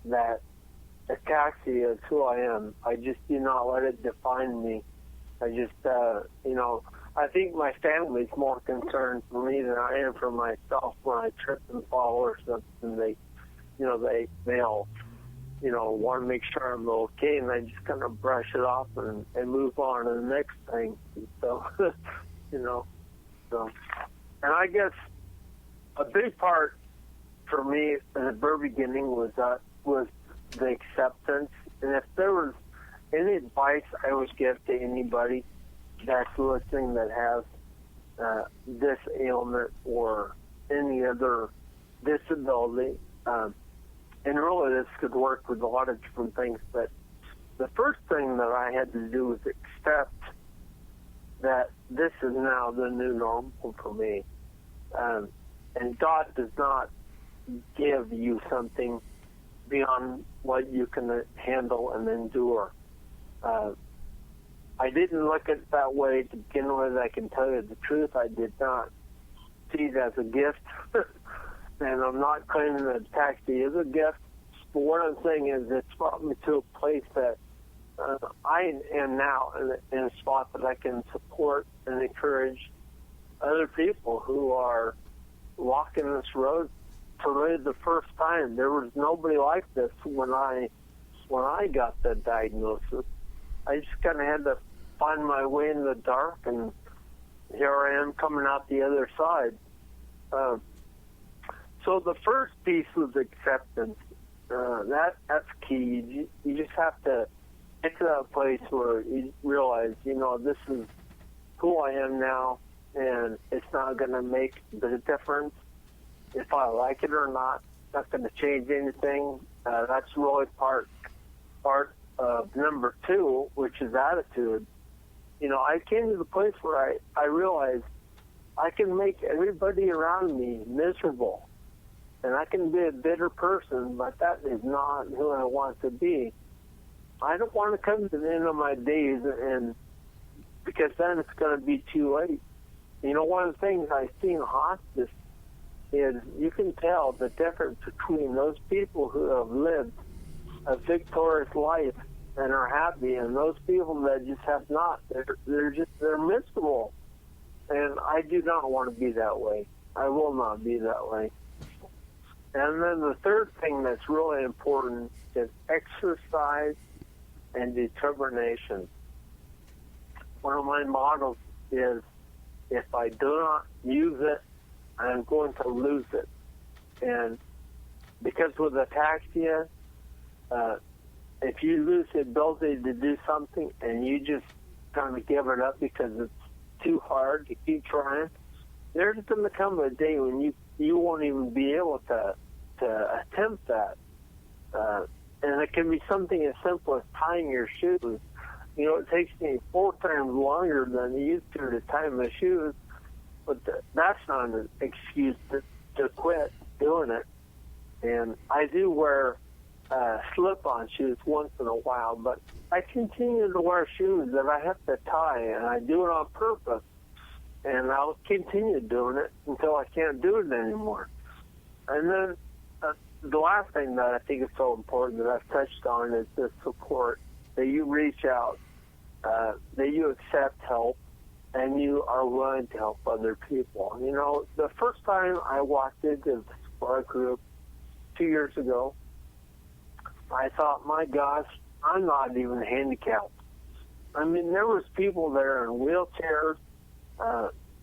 that Ataxia is who I am. I just do not let it define me. I just, I think my family's more concerned for me than I am for myself. When I trip and fall or something, they'll want to make sure I'm okay, and I just kind of brush it off and move on to the next thing. So, and I guess a big part for me in the very beginning was the acceptance. And if there was any advice I would give to anybody that's listening that has this ailment or any other disability, and really this could work with a lot of different things, but the first thing that I had to do was accept that this is now the new normal for me. And God does not give you something beyond what you can handle and endure. I didn't look at it that way to begin with. I can tell you the truth. I did not see it as a gift. And I'm not claiming that Ataxia is a gift. But what I'm saying is it's brought me to a place that I am now in a spot that I can support and encourage other people who are walking this road for really the first time. There was nobody like this when I got the diagnosis. I just kind of had to find my way in the dark, and here I am coming out the other side. So the first piece was acceptance. That's key. You just have to get to that place where you realize, this is who I am now, and it's not going to make the difference if I like it or not. It's not going to change anything. That's really part of number two, which is attitude. I came to the place where I realized I can make everybody around me miserable. And I can be a bitter person, but that is not who I want to be. I don't want to come to the end of my days, and because then it's going to be too late. One of the things I see in hospice is you can tell the difference between those people who have lived a victorious life and are happy, and those people that just have not. They're miserable. And I do not want to be that way. I will not be that way. And then the third thing that's really important is exercise and determination. One of my models is, if I do not use it, I'm going to lose it. And because with ataxia, if you lose the ability to do something and you just kind of give it up because it's too hard to keep trying, there's going to come a day when you won't even be able to attempt that. And it can be something as simple as tying your shoes. It takes me 4 times longer than it used to tie my shoes, but that's not an excuse to quit doing it. And I do wear slip-on shoes once in a while, but I continue to wear shoes that I have to tie, and I do it on purpose. And I'll continue doing it until I can't do it anymore. And then the last thing that I think is so important that I've touched on is the support, that you reach out, that you accept help, and you are willing to help other people. The first time I walked into the support group 2 years ago, I thought, my gosh, I'm not even handicapped. I mean, there was people there in wheelchairs,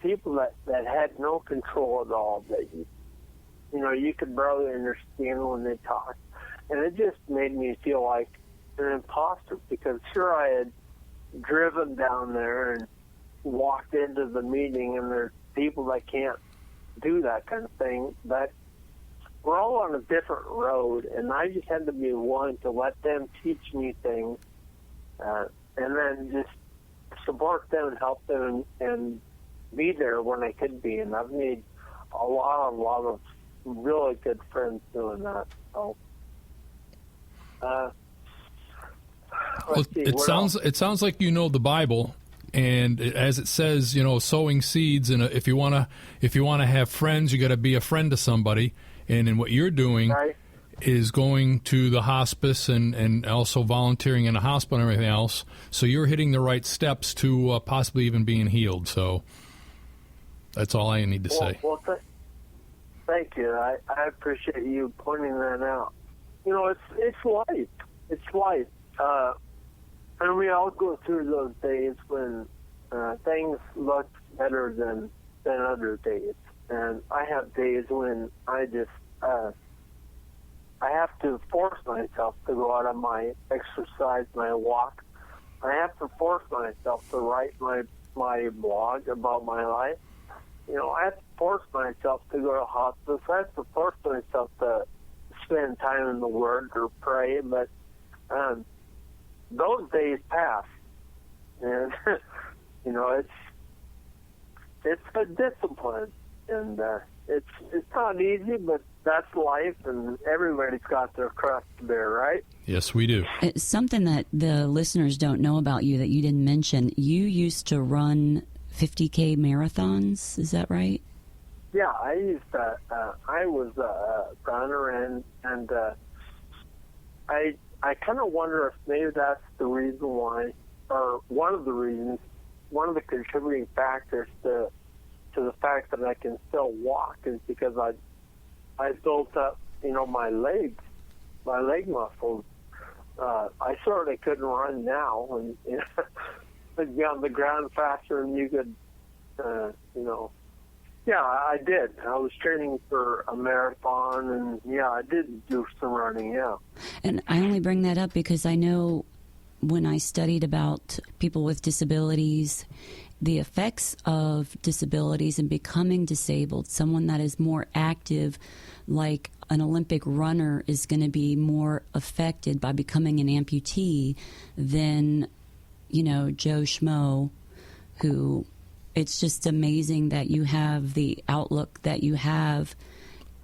people that had no control at all, that you could barely understand when they talked. And it just made me feel like an imposter, because sure, I had driven down there and walked into the meeting, and there's people that can't do that kind of thing, but we're all on a different road, and I just had to be willing to let them teach me things, and then just support them and help them and be there when I could be. And I've made a lot of really good friends doing that. So, it sounds like you know the Bible, and as it says, sowing seeds. And if you want to have friends, you got to be a friend to somebody. And in what you're doing, right, is going to the hospice and also volunteering in a hospital and everything else. So you're hitting the right steps to possibly even being healed. So that's all I need to say. Well, thank you. I appreciate you pointing that out. You know, it's life. It's life. And we all go through those days when things look better than other days. And I have days when I just I have to force myself to go out on my exercise, my walk. I have to force myself to write my blog about my life. You know, I have to force myself to go to hospice. I have to force myself to spend time in the Word or pray. But those days pass, and you know, it's a discipline, and it's not easy, but that's life, and everybody's got their cross to bear, right? Yes, we do. It's something that the listeners don't know about you that you didn't mention. You used to run 50K marathons, is that right? Yeah, I used to. I was a runner, and I kind of wonder if maybe that's the reason why, or one of the reasons, one of the contributing factors to the fact that I can still walk is because I built up, you know, my leg muscles. I certainly couldn't run now, and you know, I'd be on the ground faster than you could, you know. Yeah, I did. I was training for a marathon, and yeah, I did do some running, yeah. And I only bring that up because I know when I studied about people with disabilities, the effects of disabilities and becoming disabled, someone that is more active, like an Olympic runner, is going to be more affected by becoming an amputee than, you know, Joe Schmo, who... It's just amazing that you have the outlook that you have,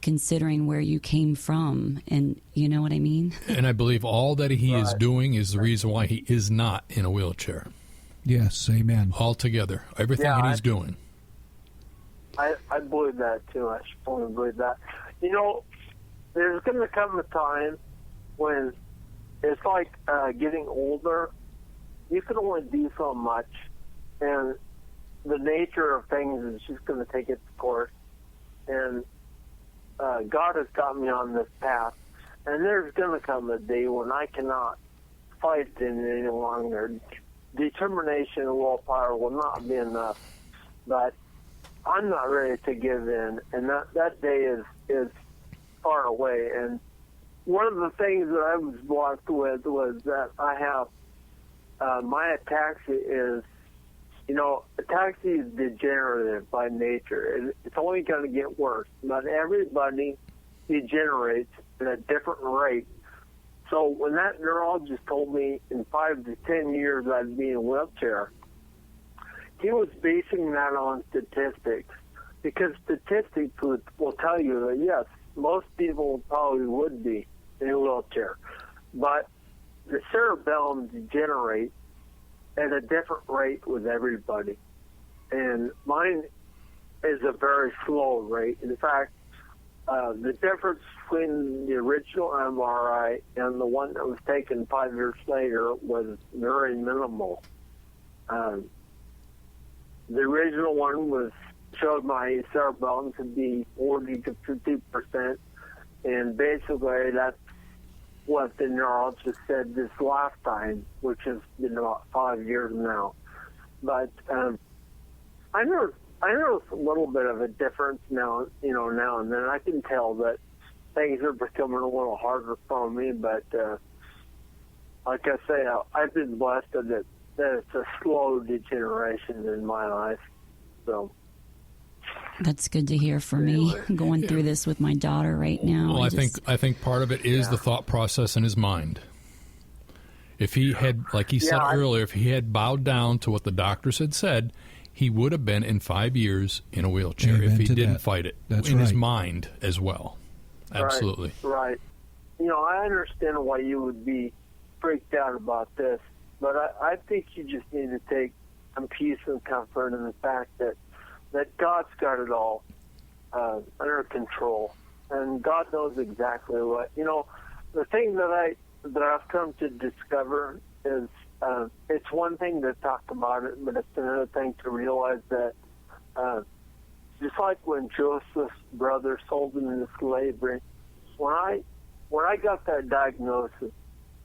considering where you came from, and you know what I mean? And I believe all that he is doing is the reason why he is not in a wheelchair. Yes, amen. Altogether, everything that he's doing. I believe that, too. I strongly believe that. You know, there's going to come a time when it's like getting older. You can only do so much, and the nature of things is just going to take its course. And God has got me on this path. And there's going to come a day when I cannot fight it any longer. Determination and willpower will not be enough. But I'm not ready to give in. And that day is far away. And one of the things that I was blocked with was that I have my ataxia is, you know, ataxia is degenerative by nature. It's only going to get worse. But everybody degenerates at a different rate. So when that neurologist told me in 5 to 10 years I'd be in a wheelchair, he was basing that on statistics. Because statistics will tell you that, yes, most people probably would be in a wheelchair. But the cerebellum degenerates at a different rate with everybody. And mine is a very slow rate. In fact, the difference between the original MRI and the one that was taken 5 years later was very minimal. The original one showed my cerebellum to be 40 to 50%, and basically that's what the neurologist said this last time, which has been about 5 years now. But I notice a little bit of a difference now, now and then. I can tell that things are becoming a little harder for me, but like I say, I've been blessed that it's a slow degeneration in my life. So that's good to hear for me. I'm going through this with my daughter right now. Well, I think part of it is the thought process in his mind. If he had, like he said earlier, if he had bowed down to what the doctors had said, he would have been in 5 years in a wheelchair. Amen if he to didn't that. fight it. That's in right. his mind as well. Absolutely. Right. You know, I understand why you would be freaked out about this, but I think you just need to take some peace and comfort in the fact that God's got it all under control. and God knows exactly what. The thing that I've come to discover is it's one thing to talk about it, but it's another thing to realize that just like when Joseph's brother sold him into slavery, when I got that diagnosis,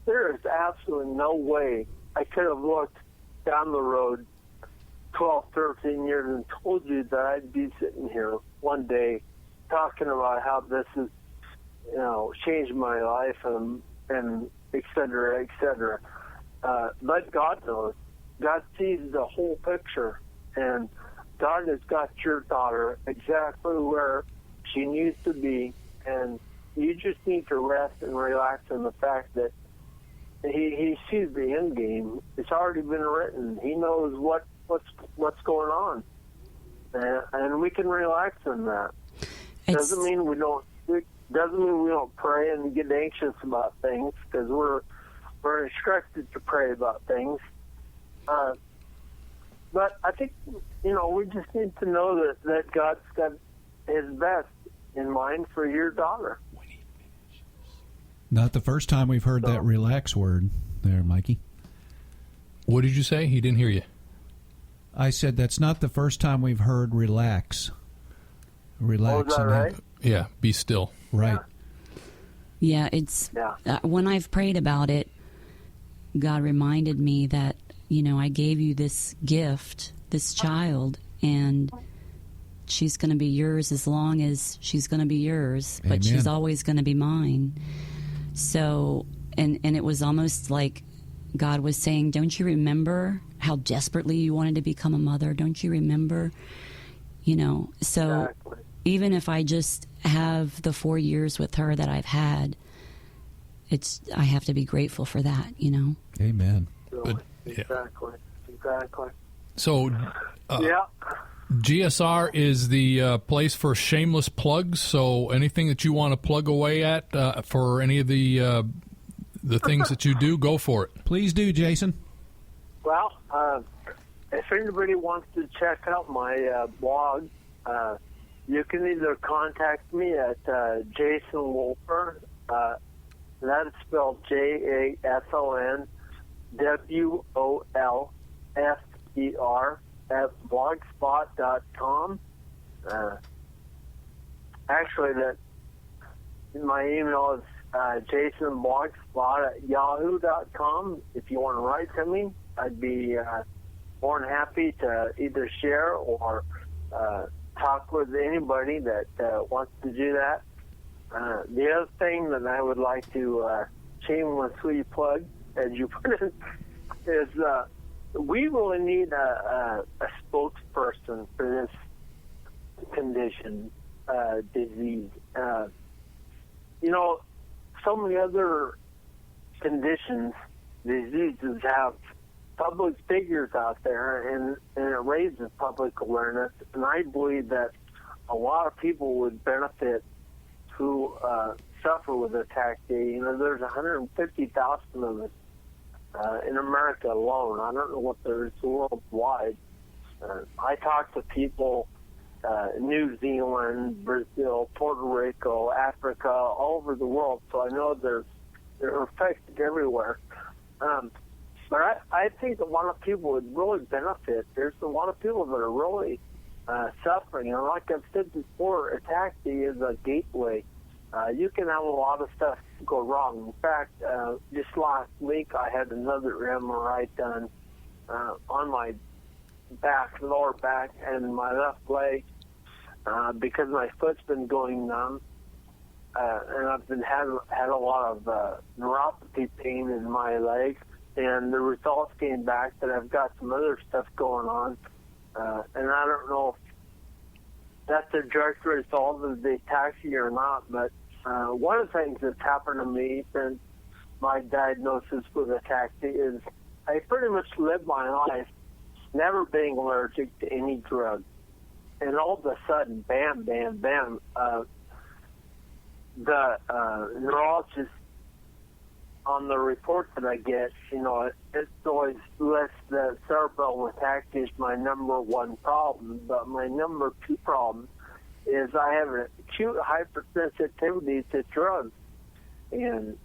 there is absolutely no way I could have looked down the road 12, 13 years and told you that I'd be sitting here one day talking about how this has, changed my life and et cetera, et cetera. But God knows. God sees the whole picture, and God has got your daughter exactly where she needs to be, and you just need to rest and relax in the fact that he sees the end game. It's already been written. He knows what's going on, and we can relax in that. Doesn't mean we don't pray and get anxious about things, because we're instructed to pray about things. But I think we just need to know that God's got His best in mind for your daughter. Not the first time we've heard that relax word there, Mikey. What did you say? He didn't hear you. I said that's not the first time we've heard relax. Relax. Oh, is that right? Yeah, be still. Right. Yeah, when I've prayed about it, God reminded me that, I gave you this gift, this child, and she's going to be yours as long as she's going to be yours, but Amen. She's always going to be mine. So, and it was almost like God was saying, don't you remember how desperately you wanted to become a mother? Don't you remember? So Exactly. Even if I just have the 4 years with her that I've had, I have to be grateful for that, Amen. Really. But, yeah. Exactly. So, Yeah. GSR is the place for shameless plugs. So anything that you want to plug away at for any of the things that you do, go for it. Please do, Jason. Well, if anybody wants to check out my blog, you can either contact me at Jason Wolfer. That is spelled JASONWOLFER at blogspot.com. Actually, my email is jasonblogspot@yahoo.com. If you want to write to me, I'd be more than happy to either share or talk with anybody that wants to do that. The other thing that I would like to shamelessly plug, as you put it, is we really need a spokesperson for this condition, disease. So many other conditions, diseases have public figures out there, and it raises public awareness. And I believe that a lot of people would benefit who suffer with ataxia. There's 150,000 of us in America alone. I don't know what there is worldwide. I talk to people New Zealand, Brazil, Puerto Rico, Africa, all over the world, so I know they're affected everywhere. But I think a lot of people would really benefit. There's a lot of people that are really suffering. And like I've said before, ataxia is a gateway. You can have a lot of stuff go wrong. In fact, just last week I had another MRI done on my back, lower back, and my left leg because my foot's been going numb. And I've been had a lot of neuropathy pain in my leg. And the results came back that I've got some other stuff going on. And I don't know if that's a direct result of the ataxia or not, but one of the things that's happened to me since my diagnosis with ataxia is I pretty much lived my life never being allergic to any drug. And all of a sudden, bam, bam, bam, the neurologist on the report that I get, it always lists that cerebral ataxia is my number one problem, but my number two problem is I have an acute hypersensitivity to drugs. And